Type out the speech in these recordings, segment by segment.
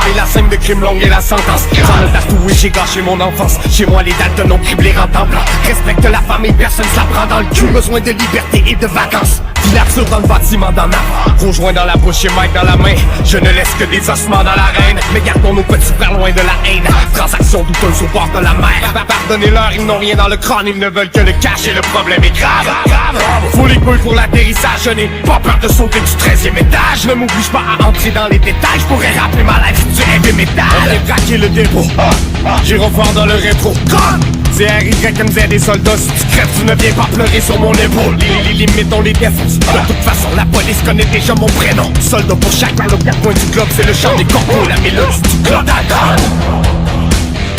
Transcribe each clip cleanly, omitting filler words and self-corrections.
Et la scène de crime longue et la sentence. Sans le tatoué, j'ai gâché mon enfance. Chez moi, les dates non criblées en temps blanc. Respecte la famille, personne se la prend dans le cul. Besoin de liberté et de vacances. Filature dans le bâtiment d'en avant. Rejoint dans la bouche et Mike dans la main. Je ne laisse que des ossements dans l'arène. Mais gardons nos petits frères loin de la haine. Transaction douteuse au bord de la mer. Pardonnez-leur, ils n'ont rien dans le crâne. Ils ne veulent que le cash et le problème est grave. Faut les couilles pour l'atterrissage. Je n'ai pas peur de sauter du 13e étage. Ne m'oblige pas à entrer dans les détails. Je pourrais rappeler ma life du heavy metal. On a braqué le dépôt. J'irai fort dans le rétro. C'est RYMZ des soldats. Si tu crèves, tu ne viens pas pleurer sur mon épaule. Les limites, on les défonce. De toute façon, la police connaît déjà mon prénom. Soldat pour chaque balle aux 4 coins du globe. C'est le chant des corbeaux, la mélodie du cloud à dalle.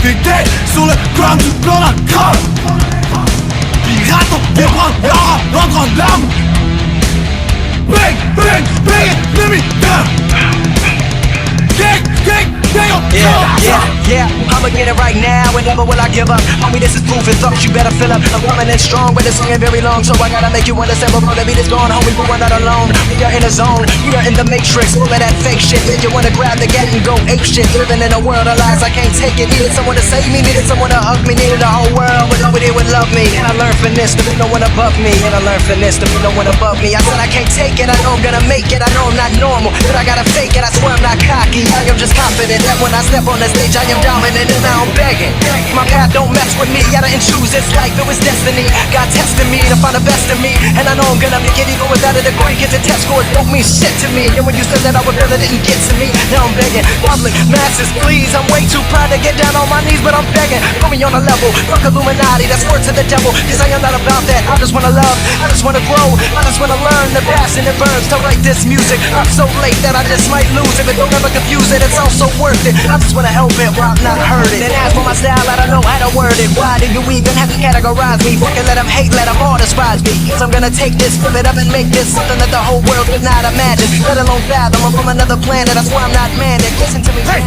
T'es dead sur le ground du plan dans le crâne. Pirates, on vient prendre l'or, rendre en larmes. Bang, bang, bang, let me down. Yeah, I'ma get it right now, and never will I give up. Homie, this is proof and thought you better fill up. I'm coming in strong, but the song ain't very long, so I gotta make you understand before the beat is gone. Homie, we're not alone, we are in the zone, we are in the matrix, all of that fake shit. Then you wanna grab the gat and go ape shit. Living in a world of lies, I can't take it. Needed someone to save me, needed someone to hug me, needed the whole world, but nobody would love me. And I learned from this to be no one above me, and I learned from this to be no one above me. I said I can't take it, I know I'm gonna make it, I know I'm not normal, but I gotta fake it, I swear I'm not cocky. I am just confident that when I step on the stage, I am dominant, and now I'm begging. My path don't mess with me, I didn't choose this life, it was destiny. God tested me to find the best in me, and I know I'm gonna make it even without a degree. Cause the test scores don't mean shit to me. And when you said that I would feel it didn't get to me, now I'm begging. Public masses, please, I'm way too proud to get down on my knees, but I'm begging. Put me on a level, fuck Illuminati, that's word to the devil. Cause I am not about that, I just wanna love, I just wanna grow, I just wanna learn. The passion it burns to write this music. I'm so late that I just might lose it, but don't ever confuse it, it's all so worth it. I just wanna help it while I've not heard it. Then ask for my style, I don't know how to word it. Why do you even have to categorize me? Fucking let them hate, let them all despise me. Cause I'm gonna take this, flip it up and make this something that the whole world could not imagine, let alone fathom. I'm from another planet, that's why I'm not mad. Listen to me, hey,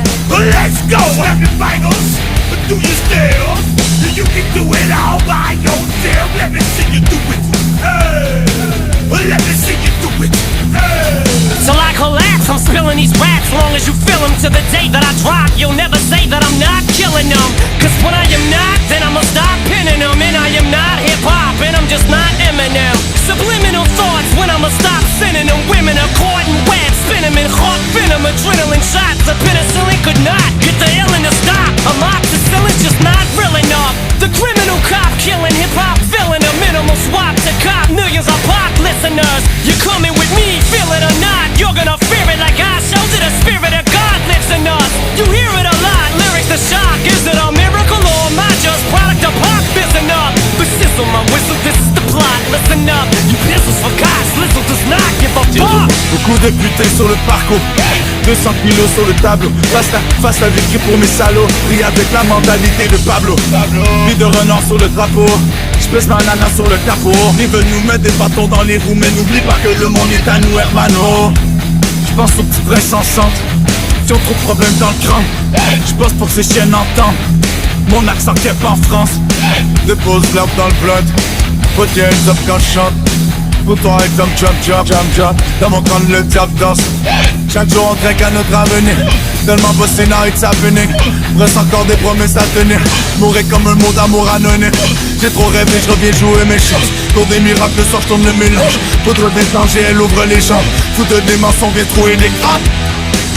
let's go! Happy finals, but do you still? You can do it all by yourself. Let me see you do it. Hey, let me see you do it. Hey. Till I collapse, I'm spilling these raps. Long as you feel them to the day that I drop, you'll never say that I'm not killing them. Cause when I am not, then I'ma stop pinning them. And I am not hip-hop, and I'm just not Eminem. Subliminal thoughts when I'ma stop sending them. Women are caught in web, spin them in hawk venom. Adrenaline shots, the penicillin could not get the illin to stop. Amoxicillin's just not real enough. The criminal cop killing hip-hop villain. A minimal swap to cop millions of pop listeners. You're coming with me, feel it or not, you're gonna fear it like I showed you. The spirit of God lives in us. You hear it a lot, lyrics to shock. Is it a miracle or am I just product of pop? Listen up, but sizzle my whistle, this is the plot. Listen up, you pistols for gods, Lizzo does not give a fuck. Beaucoup de putains sur le parcours, 200 kilos sur le tableau. Face à vécu pour mes salauds. Pris avec la mentalité de Pablo. Vie de renard sur le drapeau. J'pèse ma nana sur le capot. Ils veulent nous mettre des bâtons dans les roues, mais n'oublie pas que le monde est à nous, hermano. J'pense aux petits princes en centre. Qui ont trop de problèmes dans le crâne. J'bosse pour que ces chiennes entendent mon accent cap en France. Dépose l'herbe dans le blood. Put your hands up quand je chante. Pour ton exemple, jump. Dans mon crâne le diable danse. Chaque jour on trinque à notre avenir. Tellement bossé dans it's happening. Reste encore des promesses à tenir. Mourir comme un mot d'amour anonyme. J'ai trop rêvé, je reviens jouer mes chances. Pour des miracles, le soir je tourne le mélange. Poudre des dangers, elle ouvre les jambes. Foutre des mensonges, vient trouver les crânes.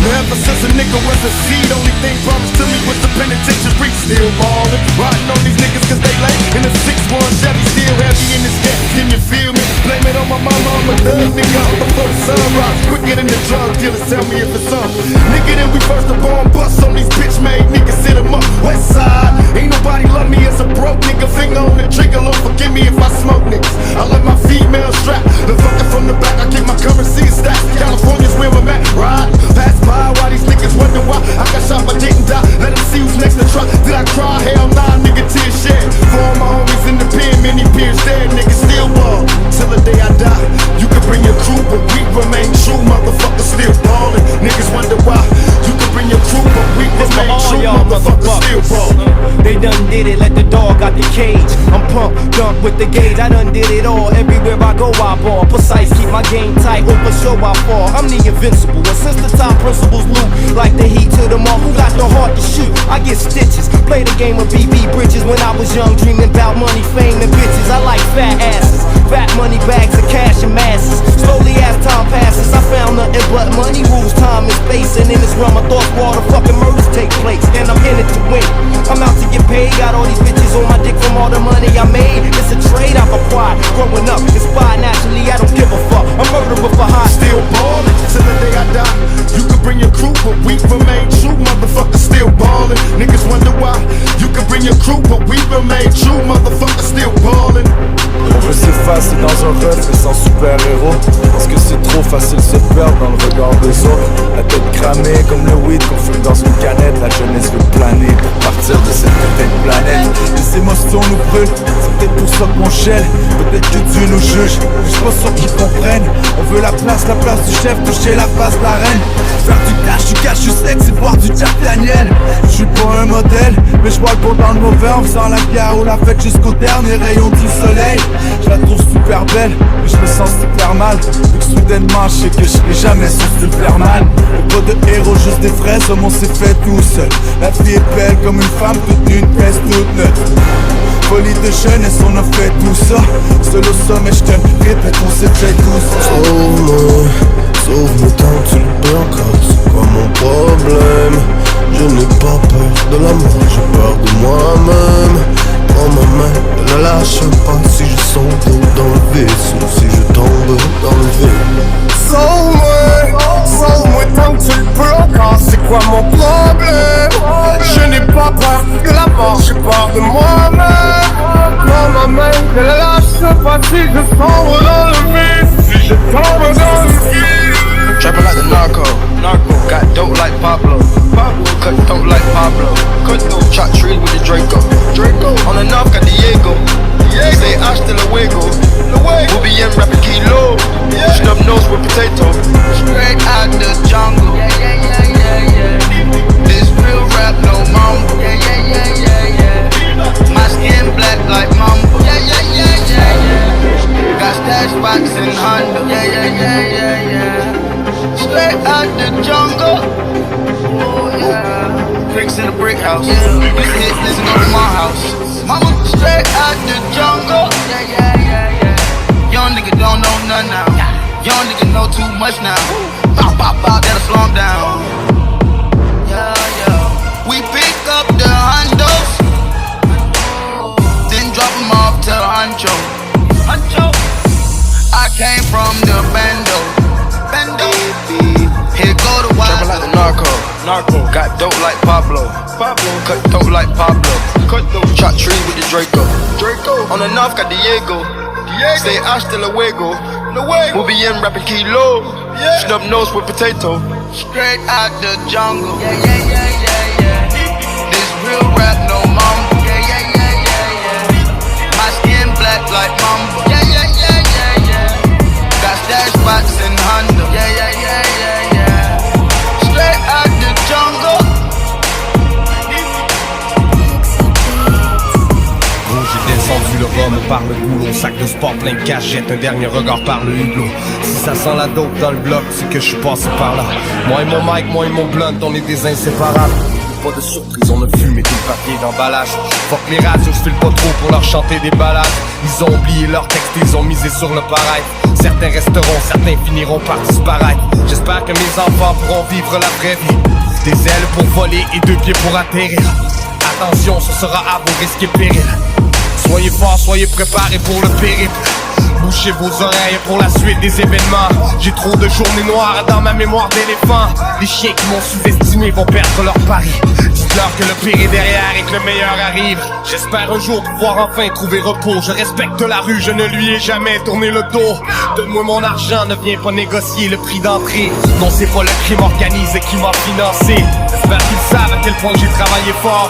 Ever since a nigga was a seed, only thing promised to me was the penitentiary. Still ballin', riding on these niggas cause they late. In a 6-1 Chevy, still heavy in this gap. Can you feel me? Blame it on my mama, I'm a thug nigga. Before the sun rise, quicker than the drug dealers. Tell me if it's on. Nigga, then we first the bomb bust on these bitch made niggas. Sit 'em up, west side. Ain't nobody love me as a broke nigga. Finger on the trigger, Lord forgive me if I smoke niggas. I let my female strap. The fucker from the back, I keep my currency stacked. California's where I'm at, right? Pass by, why these niggas wonder why I got shot but didn't die. Let them see who's next to try. Did I cry? Hell nah, nigga, tears shed. For all my homies in the pen, many peers dead. Niggas still ball till the day I die. You can bring your crew, but we remain true. Motherfuckers still ballin'. Niggas wonder why. You can bring your crew, but we remain true. Motherfuckers still ballin'. They done did it, let the dog out the cage. I'm pumped, dump with the gauge, I done did it all. Everywhere I go, I ball. Precise, keep my game tight, open show, I fall. I'm the invincible, and since the top principles loot, like the heat to the mark, who got the heart to shoot? I get stitches, play the game of BB Bridges when I was young, dreaming about money, fame, and bitches. I like fat asses, fat money bags of cash and masses. Slowly as time passes, I found nothing but money rules, time and space. And in this realm of thoughts, where all the fucking murders take place. And I'm in it to win, I'm out to get paid. Got all these bitches on my dick from all the money I made. It's a trade I've acquired, growing up, inspired naturally, I don't give a fuck. I'm murderer for high, Still ballin' till the day I die. You can bring your crew, but we remain true. Motherfuckers still ballin'. Niggas wonder why. You can bring your crew, but we remain true. Motherfuckers still ballin'. On veut s'effacer dans un rêve mais sans super-héros. Parce que c'est trop facile de se perdre dans le regard des autres. La tête cramée comme le weed qu'on fume dans une canette. La jeunesse veut planer pour partir de cette putain de planète. Les émotions nous brûlent, c'est peut-être pour ça qu'on gèle. Peut-être que Dieu nous juge, je suis pas sûr qu'ils comprennent. On veut la place du chef, toucher la face de la reine. Faire du cash, je sais que c'est boire du Jack Daniel. Je suis pas un modèle, mais je vois le bon dans le mauvais. En faisant la guerre ou la fête jusqu'au dernier rayon du soleil. Je la trouve super belle, mais je me sens super mal. Vu que soudainement je sais que je serai jamais sur Superman. Pas de héros, juste des fraises, on s'est fait tout seul. La vie est belle comme une femme toute nue, une pièce toute neutre. Folie de jeunesse, on a fait tout ça. Seul au sommet, je te répète, on s'est fait tout ça. Sauve-moi tant que tu le peux encore, c'est quoi mon problème? Je n'ai pas peur de la mort, j'ai peur de moi-même. Prends ma main, ne la lâche pas si je saute dans le vide, si je tombe dans le vide. Sauve-moi tant que tu le peux encore, c'est quoi mon problème? Je n'ai pas peur de la mort, j'ai peur de moi-même. Prends ma main, ne la lâche pas si je tombe dans le vide, si je tombe dans le vide. Trapping like the narco, got dope like Pablo, cut dope like Pablo, chop trees with the Draco, on the north got Diego, say hasta luego, we'll be in rapping kilo, snub nose with potato, straight out the jungle, this real rap no mumble, my skin black like mumble, got stash spots in Honda, straight out the jungle. Oh yeah. Bricks in a brick house. Used to hit this in my house. Mama, straight out the jungle. Young nigga don't know nothing now. Young nigga know too much now. Bop, bop, bop, gotta slow him down. We pick up the hondos, then drop them off to Huncho. I came from the bando. Here go the wild. Trapping like the narco, got dope like Pablo, cut dope like Pablo, chop trees with the Draco, on the north got Diego, say hasta luego, we'll be in rapping kilo, snub nose with potato, straight out the jungle, this real rap no mumble, my skin black like mumble, got stash spots in Honda, straight out the jungle. Oh, j'ai descendu le rhum par le goulot, sac de sport plein de cash, jette un dernier regard par le hublot. Si ça sent la dope dans le bloc, c'est que je suis passé par là. Moi et mon mic, moi et mon blunt, on est des inséparables. Pas de surprise, on a fumé tout le papier d'emballage. Fuck les radios, je file pas trop pour leur chanter des balades. Ils ont oublié leur texte, ils ont misé sur le pareil. Certains resteront, certains finiront par disparaître. J'espère que mes enfants pourront vivre la vraie vie. Des ailes pour voler et deux pieds pour atterrir. Attention, ce sera à vos risques et périls. Soyez forts, soyez préparés pour le périple. Bouchez vos oreilles pour la suite des événements. J'ai trop de journées noires dans ma mémoire d'éléphant. Les chiens qui m'ont sous-estimé vont perdre leur pari. Dites-leur que le pire est derrière et que le meilleur arrive. J'espère un jour pouvoir enfin trouver repos. Je respecte la rue, je ne lui ai jamais tourné le dos. Donne-moi mon argent, ne viens pas négocier le prix d'entrée. Non, c'est pas le crime organisé qui m'a financé. J'espère qu'ils savent à quel point j'ai travaillé fort.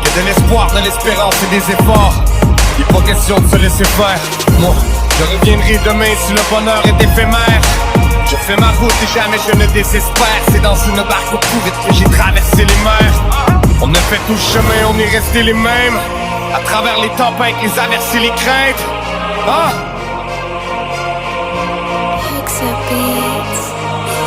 Que de l'espoir, de l'espérance et des efforts. Il est pas question de se laisser faire. Moi, je reviendrai demain si le bonheur est éphémère. Je fais ma route et jamais je ne désespère. C'est dans une barque au vite que j'ai traversé les mers. On a fait tout ce chemin, on est restés les mêmes. À travers les tempêtes, les averses et les craintes. Ah!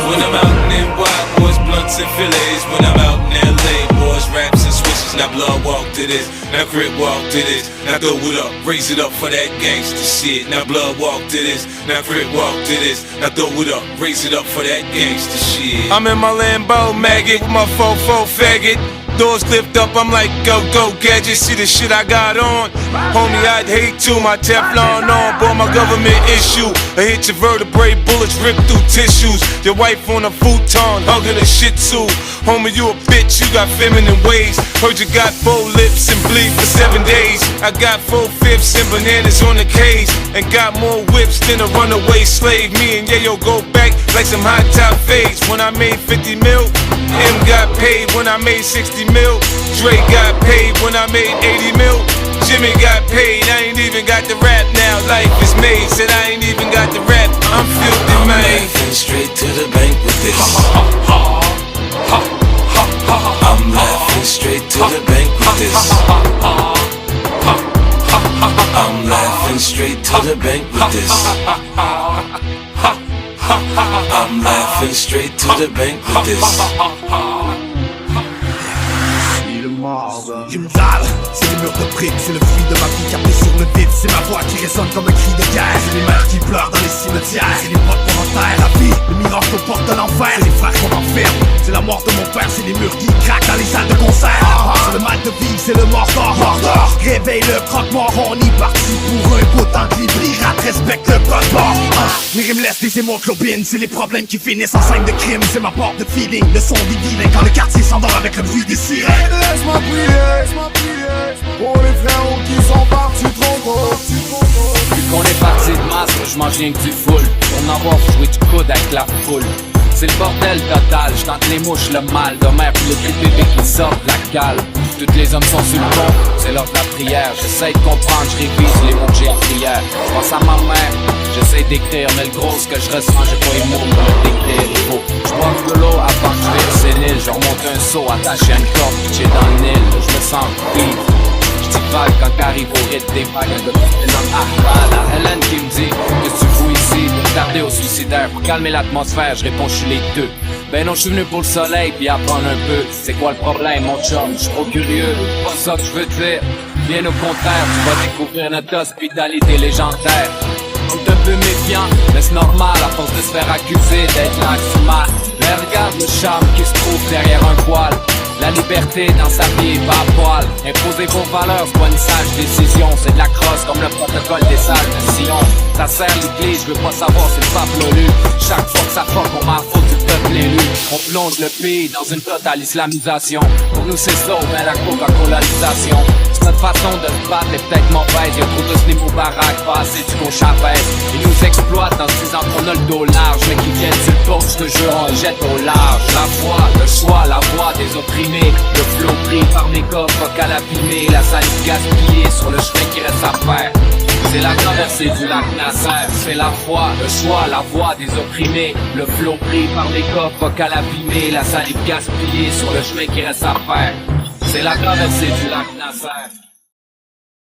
When I'm out in them wild boys, blunts and fillets. When I'm out in LA, boys, raps and switches. Now blood walk to this, now Crip walk to this. Now throw it up, raise it up for that gangsta shit. Now blood walk to this, now Crip walk to this. Now throw it up, raise it up for that gangsta shit. I'm in my Lambo maggot with my fofo faggot. Doors lift up, I'm like, go, go, gadget, see the shit I got on. Homie, I'd hate to, my Teflon on, boy, my government issue. I hit your vertebrae, bullets rip through tissues. Your wife on a futon, hugging a shih tzu. Homie, you a bitch, you got feminine ways. Heard you got 4 lips and bleed for 7 days. I got 4/5 and bananas on the cage. And got more whips than a runaway slave. Me and Yayo go back like some hot top fades. When I made 50 mil, M got paid when I made 60 mil. Drake got paid when I made 80 mil. Jimmy got paid, I ain't even got the rap now. Life is made, said I ain't even got the rap. I'm filthy, man. I'm laughing straight to the bank with this. I'm laughing straight to the bank with this. I'm laughing straight to the bank with this. I'm laughing straight to the bank with this. Grimdal, c'est les murs de briques, c'est le fruit de ma vie capé sur le vide. C'est ma voix qui résonne comme un cri de guerre. C'est les mères qui pleurent dans les cimetières. C'est les potes qu'on enterre la vie, le miracle aux portes de l'enfer. C'est les frères qu'on enferme, c'est la mort de mon père. C'est les murs qui craquent dans les salles de concert. C'est le mal de vivre, c'est le mort d'or. Réveille le croque-mort, on y partit pour un beau temps de libre. Respecte le code bord. Les rimes laissent des hémoglobines, c'est les problèmes qui finissent en scène de crime. C'est ma porte de feeling, le son des vilains quand le quartier s'endort avec le bruit des sirènes. Laisse-moi prier pour les frérots qui sont partis trop tôt. Vu qu'on est parti de masse, je mange rien que du full. Pour n'avoir joué du coude avec la foule. C'est le bordel total, j'tente les mouches, le mal de mer, puis les petits bébés qui sortent de la cale. Tous les hommes sont sur le pont, c'est l'heure de la prière. J'essaie de comprendre, je révise les mots que j'ai appris hier. Je pense à ma mère, j'essaie d'écrire, mais le gros ce que je ressens, j'ai pas les mots pour le décrire. Il faut, je bois de l'eau avant que je vire sénile. Je remonte un seau attaché à une corde, pitché dans le Nil. Je me sens vivre. J'divague quand t'arrives au rythme des vagues de la Hélène qui me dit que tu fous ici pour tarder au suicidaire. Pour calmer l'atmosphère, je réponds je suis les deux. Ben non, je suis venu pour le soleil puis apprendre un peu. C'est quoi le problème mon chum? Je suis trop curieux, pas ça que je veux te dire. Bien au contraire, tu vas découvrir notre hospitalité légendaire. On est un peu méfiant, mais c'est normal à force de se faire accuser d'être maximal. Mais regarde le charme qui se trouve derrière un poil. La liberté dans sa vie est pas à poil. Imposer vos valeurs, c'est pas une sage décision. C'est de la crosse comme le protocole des salles de Sion. Ça sert l'église, je veux pas savoir si le pape l'a lu. Chaque fois que ça fuck, on m'en fout du peuple élu. On plonge le pays dans une totale islamisation. Pour nous c'est ça, mais la coca-colanisation. C'est notre façon de se battre est peut-être mauvaise. Y'a trop de Slim au baraque, pas assez du gauche à baisse. Ils nous exploitent en se disant qu'on a le dos large. Mais qui viennent sur le port, je te jure, on les jette au large. La foi, le choix, la voix des opprimés. Le flot pris par mes coffres qu'à l'abîmer. La salive gaspillée sur le chemin qui reste à faire. C'est la traversée du lac Nasser. C'est la foi, le choix, la voix des opprimés. Le flot pris par mes coffres qu'à l'abîmer. La salive gaspillée sur le chemin qui reste à faire. C'est la traversée du lac Nasser.